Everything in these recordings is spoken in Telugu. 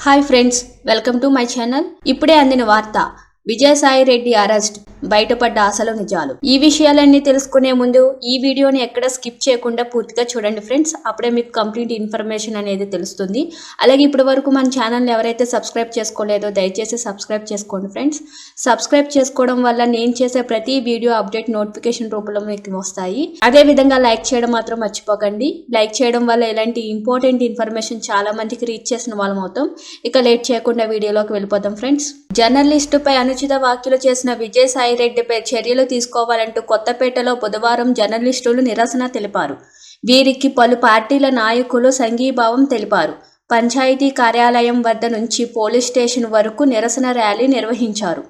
Hi friends, welcome to my channel. ఇప్పుడే అందిన వార్త, విజయసాయి రెడ్డి అరెస్ట్, బయటపడ్డ అసలు నిజాలు. ఈ విషయాలన్నీ తెలుసుకునే ముందు ఈ వీడియోని ఎక్కడ స్కిప్ చేయకుండా పూర్తిగా చూడండి ఫ్రెండ్స్. అప్పుడే మీకు కంప్లీట్ ఇన్ఫర్మేషన్ అనేది తెలుస్తుంది. అలాగే ఇప్పటి వరకు మన ఛానల్ని ఎవరైతే సబ్స్క్రైబ్ చేసుకోలేదో దయచేసి సబ్స్క్రైబ్ చేసుకోండి ఫ్రెండ్స్. సబ్స్క్రైబ్ చేసుకోవడం వల్ల నేను చేసే ప్రతి వీడియో అప్డేట్ నోటిఫికేషన్ రూపంలో మీకు వస్తాయి. అదే విధంగా లైక్ చేయడం మాత్రం మర్చిపోకండి. లైక్ చేయడం వల్ల ఇలాంటి ఇంపార్టెంట్ ఇన్ఫర్మేషన్ చాలా మందికి రీచ్ చేసిన వాళ్ళం అవుతాం. ఇక లేట్ చేయకుండా వీడియోలోకి వెళ్ళిపోతాం ఫ్రెండ్స్. జర్నలిస్టుపై అనుచిత వ్యాఖ్యలు చేసిన విజయసాయి రెడ్డిపై చర్యలు తీసుకోవాలంటూ కొత్తపేటలో బుధవారం జర్నలిస్టులు నిరసన తెలిపారు. వీరికి పలు పార్టీల నాయకులు సంఘీభావం తెలిపారు. పంచాయతీ కార్యాలయం వద్ద నుంచి పోలీస్ స్టేషన్ వరకు నిరసన ర్యాలీ నిర్వహించారు.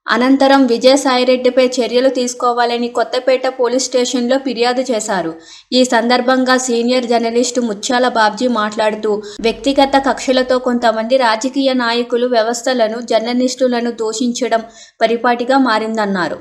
అనంతరం విజయసాయిరెడ్డిపై చర్యలు తీసుకోవాలని కొత్తపేట పోలీస్ స్టేషన్లో ఫిర్యాదు చేశారు. ఈ సందర్భంగా సీనియర్ జర్నలిస్టు ముత్యాల బాబ్జీ మాట్లాడుతూ, వ్యక్తిగత కక్షలతో కొంతమంది రాజకీయ నాయకులు వ్యవస్థలను, జర్నలిస్టులను దూషించడం పరిపాటిగా మారిందన్నారు.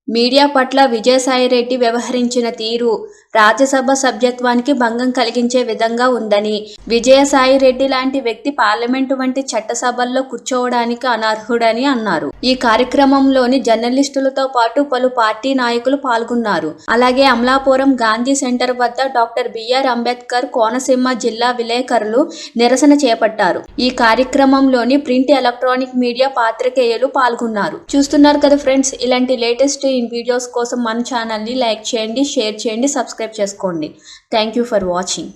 మీడియా పట్ల విజయసాయిరెడ్డి వ్యవహరించిన తీరు రాజ్యసభ సభ్యత్వానికి భంగం కలిగించే విధంగా ఉందని, విజయసాయిరెడ్డి లాంటి వ్యక్తి పార్లమెంటు వంటి చట్టసభల్లో కూర్చోవడానికి అనర్హుడని అన్నారు. ఈ కార్యక్రమంలోని జర్నలిస్టులతో పాటు పలు పార్టీ నాయకులు పాల్గొన్నారు. అలాగే అమలాపురం గాంధీ సెంటర్ వద్ద డాక్టర్ బిఆర్ అంబేద్కర్ కోనసీమ జిల్లా విలేకరులు నిరసన చేపట్టారు. ఈ కార్యక్రమంలోని ప్రింట్, ఎలక్ట్రానిక్ మీడియా పాత్రికేయులు పాల్గొన్నారు. చూస్తున్నారు కదా ఫ్రెండ్స్, ఇలాంటి లేటెస్ట్ వీడియోస్ కోసం మన ఛానల్ని లైక్ చేయండి, షేర్ చేయండి, సబ్స్క్రైబ్ చేసుకోండి. Thank you for watching.